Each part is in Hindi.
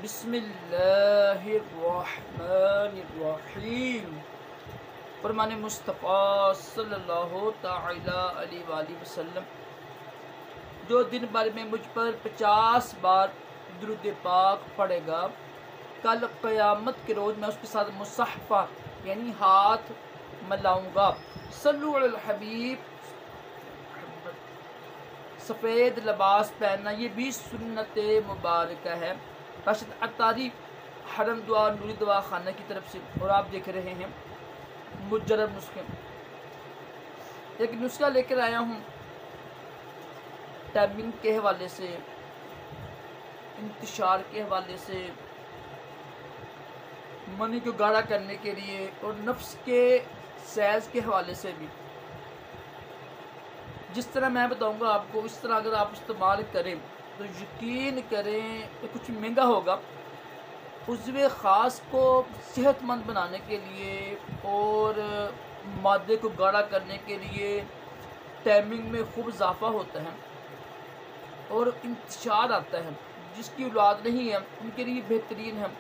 बिस्मिल्लाहिर्रहमानिर्रहीम। फरमान मुस्तफ़ा सल्लल्लाहु तआला अलैहि वसल्लम, जो दिन भर में मुझ पर 50 बार दुरूद पाक पढ़ेगा, कल क़यामत के रोज़ मैं उसके साथ मुसहफ़ा यानी हाथ मिलाऊँगा। सल्लु अलल हबीब। सफ़ेद लिबास पहनना ये भी सुन्नत मुबारक है। राशिद अतारी हरम दुआ नूरी दवा खाना की तरफ से। और आप देख रहे हैं मुजर्रब नुस्खे। एक नुस्खा लेकर आया हूँ टाइमिंग के हवाले से, इंतशार के हवाले से, मनी को गाढ़ा करने के लिए और नफ्स के सैज के हवाले से भी। जिस तरह मैं बताऊंगा आपको, इस तरह अगर आप इस्तेमाल करें तो यकीन करें तो कुछ महंगा होगा। उज़्वे ख़ास को सेहतमंद बनाने के लिए और मादे को गाढ़ा करने के लिए टाइमिंग में खूब इजाफा होता है और इंतशार आता है। जिसकी औलाद नहीं है उनके लिए बेहतरीन है।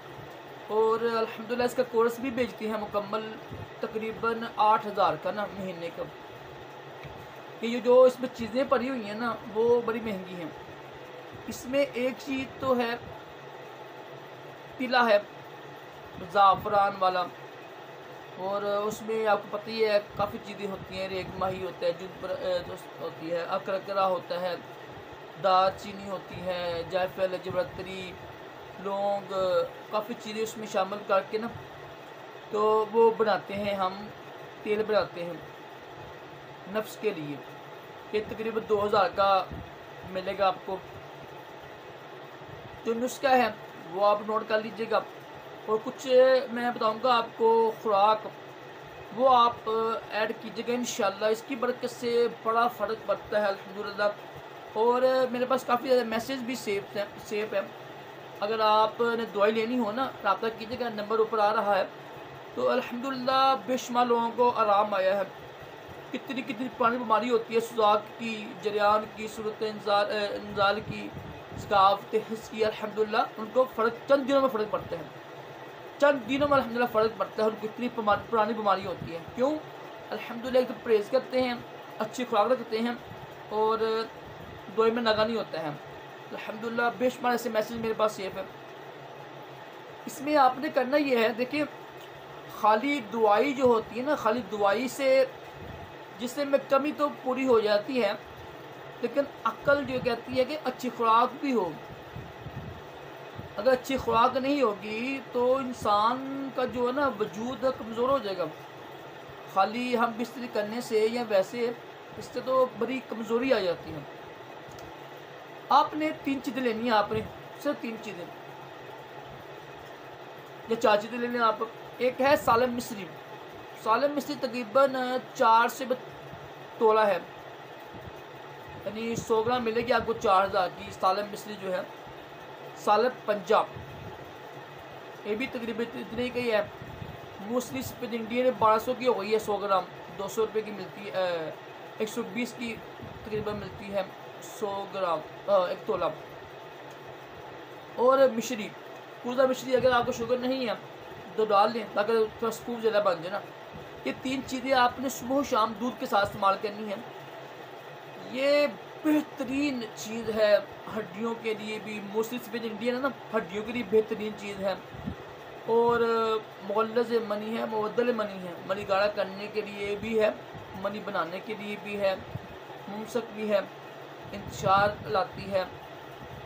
और अल्हम्दुलिल्लाह इसका कोर्स भी बेचती हैं मुकम्मल, तकरीबन 8000 का ना महीने का। ये जो इसमें चीज़ें पड़ी हुई हैं ना वो बड़ी महंगी हैं। इसमें एक चीज़ तो है, तिला है ज़ाफ़रान वाला, और उसमें आपको पता ही है काफ़ी चीज़ें होती हैं। रेग माही होता है, जुद होती है, अकरकरा होता है, दालचीनी होती है, जायफल, जवरत्री, लौंग, काफ़ी चीज़ें उसमें शामिल करके ना तो वो बनाते हैं, हम तेल बनाते हैं नफ्स के लिए। ये तकरीबन 2000 का मिलेगा आपको। जो नुस्खा है वो आप नोट कर लीजिएगा। और कुछ मैं बताऊंगा आपको खुराक, वो आप ऐड कीजिएगा इंशाल्लाह। इसकी बरकत से बड़ा फ़र्क पड़ता है अल्हम्दुलिल्लाह। और मेरे पास काफ़ी ज़्यादा मैसेज भी सेफ है। अगर आपने दवाई लेनी हो ना, रब्ता कीजिएगा, नंबर ऊपर आ रहा है। तो अल्हम्दुलिल्लाह बेशुमार लोगों को आराम आया है। कितनी कितनी पुरानी बीमारी होती है, सुजाक की, जरियान की, सूरत इंजाल की, स्काफ हिस्स की, अल्हम्दुलिल्लाह उनको फ़र्क चंद दिनों में फ़र्क पड़ता है। चंद दिनों में अल्हम्दुलिल्लाह फ़र्क पड़ता है। उनको इतनी पुरानी बीमारी होती है। क्यों? अल्हम्दुलिल्लाह तो परहेज़ करते हैं, अच्छी खुराक रखते हैं और दवाई में नागा नहीं होता है। अल्हम्दुलिल्लाह बेशुमार ऐसे मैसेज मेरे पास सेफ है। इसमें आपने करना ये है, देखिए खाली दवाई जो होती है ना, खाली दवाई से जिससे में कमी तो पूरी हो जाती है, लेकिन अक्ल जो कहती है कि अच्छी खुराक भी हो। अगर अच्छी खुराक नहीं होगी तो इंसान का जो है ना वजूद कमज़ोर हो जाएगा। खाली हम बिस्तरी करने से या वैसे इससे तो बड़ी कमज़ोरी आ जाती है। आपने 3 चीज़ें लेनी है, आपने सिर्फ 3 चीज़ें या 4 चीज़ें लेनी है आप। एक है सालम मिस्री। सालम मिस्री तकरीबन 4 से तोला है, यानी 100 ग्राम मिलेगी आपको 4000 की सालम मिस्री जो है। सालब पंजाब ये भी तकरीबन इतने की है। मूसली सफ़ेद इंडियन 1200 की हो गई है 100 ग्राम, 200 रुपये की मिलती है, 120 की तकरीबन मिलती है 100 ग्राम, 1 तोला। और मिश्री, पूरा मिश्री अगर आपको शुगर नहीं है तो डाल लें ताकि थोड़ा स्कूप ज़्यादा बन जाए ना। ये 3 चीज़ें आपने सुबह शाम दूध के साथ इस्तेमाल करनी है। ये बेहतरीन चीज़ है हड्डियों के लिए भी। मोस्टली सफ़ेद इंडियन है ना, हड्डियों के लिए बेहतरीन चीज़ है। और मुगल्लज़ मनी है, मुअद्दल मनी है, मनी गाढ़ा करने के लिए भी है, मनी बनाने के लिए भी है, मुमसक भी है, इंतशार लाती है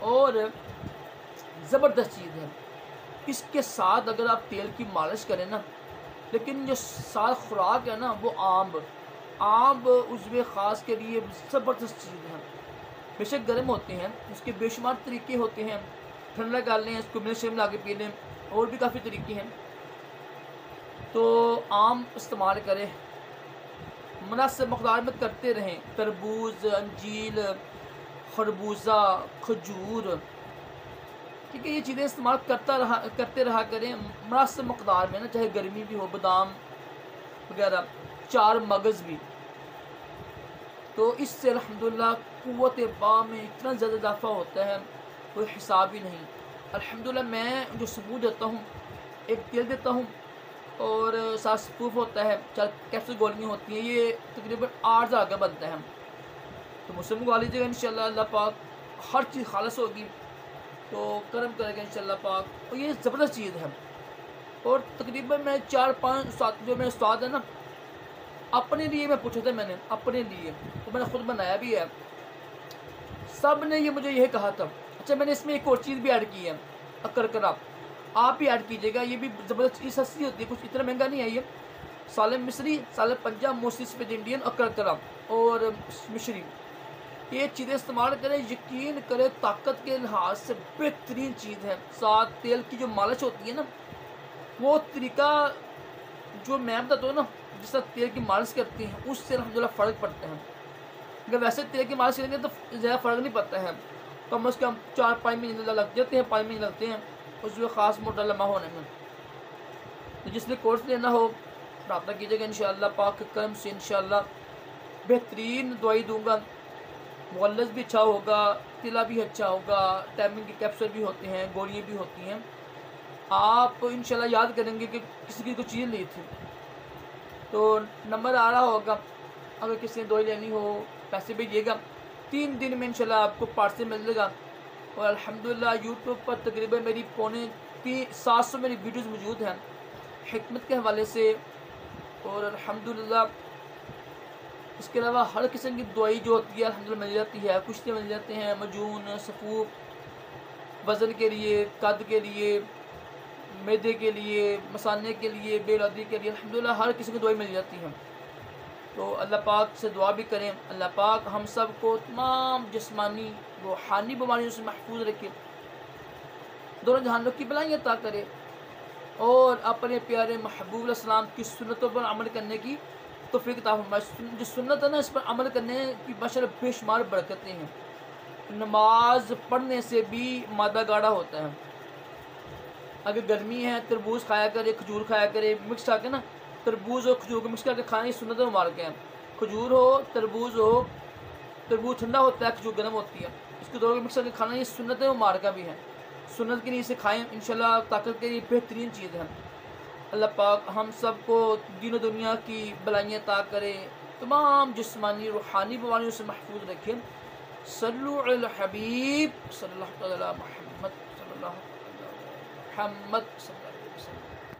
और ज़बरदस्त चीज़ है। इसके साथ अगर आप तेल की मालिश करें ना, लेकिन जो साथ खुराक है ना वो आम उज़्वे ख़ास के लिए ज़बरदस्त चीज़ है। बेशक गर्म होते हैं, उसके बेशुमार तरीके होते हैं। ठंडा कर लें, इसको मिल्क में ला के पी लें, और भी काफ़ी तरीके हैं। तो आम इस्तेमाल करें, मुनासिब मक़दार में करते रहें। तरबूज, अंजीर, खरबूजा, खजूर, ठीक है, ये चीज़ें इस्तेमाल करते रहा करें मुनासिब मक़दार में ना, चाहे गर्मी भी हो। बादाम वगैरह, 4 मगज़ भी। तो इससे अल्हम्दुलिल्लाह क़ुव्वत बा में इतना ज़्यादा इजाफ़ा होता है, कोई हिसाब ही नहीं। अल्हम्दुलिल्लाह मैं जो सबूत देता हूँ, एक तेल देता हूँ और साथ सपूफ होता है, 4 कैप्सूल गोलियाँ होती हैं, ये तकरीबन 8,000 का बनता है। तो मुझसे मंगवा लीजिएगा इंशाल्लाह, अल्लाह पाक हर चीज़ खालिस होगी तो करम करेगा इंशाल्लाह पाक। और ये ज़बरदस्त चीज़ है। और तकरीबन मैं 4-5 उस्ताद जो मेरे उस्ताद हैं ना, अपने लिए मैं पूछा था, मैंने अपने लिए तो मैंने खुद बनाया भी है, सब ने ये मुझे यही कहा था। अच्छा, मैंने इसमें एक और चीज़ भी ऐड की है, अकरकरा, आप भी ऐड कीजिएगा, ये भी ज़बरदस्त चीज़, सस्ती होती है, कुछ इतना महंगा नहीं है ये। साले मिस्री, साले पंजाब, मोस्टली स्पेड इंडियन, अकरकरा और मिश्री, ये चीज़ें इस्तेमाल करें, यकीन करें ताकत के लिहाज से बेहतरीन चीज़ है। साथ तेल की जो मालिश होती है ना, वो तरीका जो मैं बताता हूँ ना, जिस तरह तेल की मालिश करते हैं उससे अल्हम्दुलिल्लाह फ़र्क पड़ता है। अगर वैसे तेल की मालिश करेंगे तो ज़्यादा फ़र्क नहीं पड़ता है, कम से कम 4-5 महीने लग जाते हैं, 5 महीने लगते हैं उसमें ख़ास मोटा लम्बा होने में। तो जिसने कोर्स लेना हो रब्ता कीजिएगा, इंशाअल्लाह पाक के करम से इंशाअल्लाह बेहतरीन दवाई दूँगा, मुगल्लस भी अच्छा होगा, तिला भी अच्छा होगा, टाइमिंग के कैप्सूल भी होते हैं, गोलियाँ भी होती हैं। आप इंशाल्लाह याद करेंगे कि किसी की कोई चीज़ ली थी, तो नंबर आ रहा होगा, अगर किसी ने दवाई लेनी हो पैसे भेजिएगा, 3 दिन में इंशाल्लाह आपको पार्सल मिलेगा। और अल्हम्दुलिल्लाह यूट्यूब पर तकरीबन मेरी पौने 700 मेरी वीडियोज़ मौजूद हैं हिकमत के हवाले से। और अल्हम्दुलिल्लाह इसके अलावा हर किस्म की दवाई जो होती है अल्हम्दुलिल्लाह मिल जाती है, कुश्ते मिल जाते हैं, मजून, सफ़ूफ, वज़न के लिए, कद के लिए, मैदे के लिए, मसाने के लिए, बेऔलादी के लिए, अल्हम्दुलिल्लाह हर किस्म की दवाई मिल जाती है। तो अल्लाह पाक से दुआ भी करें, अल्लाह पाक हम सब को तमाम जिस्मानी रूहानी बीमारियों से महफूज रखे, दोनों जहानों की भलाइयाँ अता करे और अपने प्यारे महबूब अलैहि सलाम की सुन्नतों पर अमल करने की तौफीक अता फरमाए। जो सुन्नत है ना, इस पर अमल करने की माशाअल्लाह बेशुमार बरकतें हैं। नमाज पढ़ने से भी मादा गाढ़ा होता है। अगर गर्मी है तरबूज खाया करे, खजूर खाया करे, मिक्स करके ना, तरबूज और खजूर को मिक्स करके खाने की सुन्नत मुबारक है। खजूर हो, तरबूज हो, तरबूज ठंडा होता है, खजूर गर्म होती है, इसको दोनों को मिक्स करके खाना, ये सुन्नत मुबारक भी है। सुन्नत के लिए इसे खाएँ, इंशाल्लाह ताकत के लिए बेहतरीन चीज़ है। अल्लाह पाक हम सब को दीन दुनिया की भलाइयाँ अता करे, तमाम जिस्मानी रूहानी बीमारियों से महफूज रखें। सल्लु अला हबीब सल्लल्लाहु अलैहि वसल्लम, मुहम्मद सल्लल्लाहु अलैहि वसल्लम।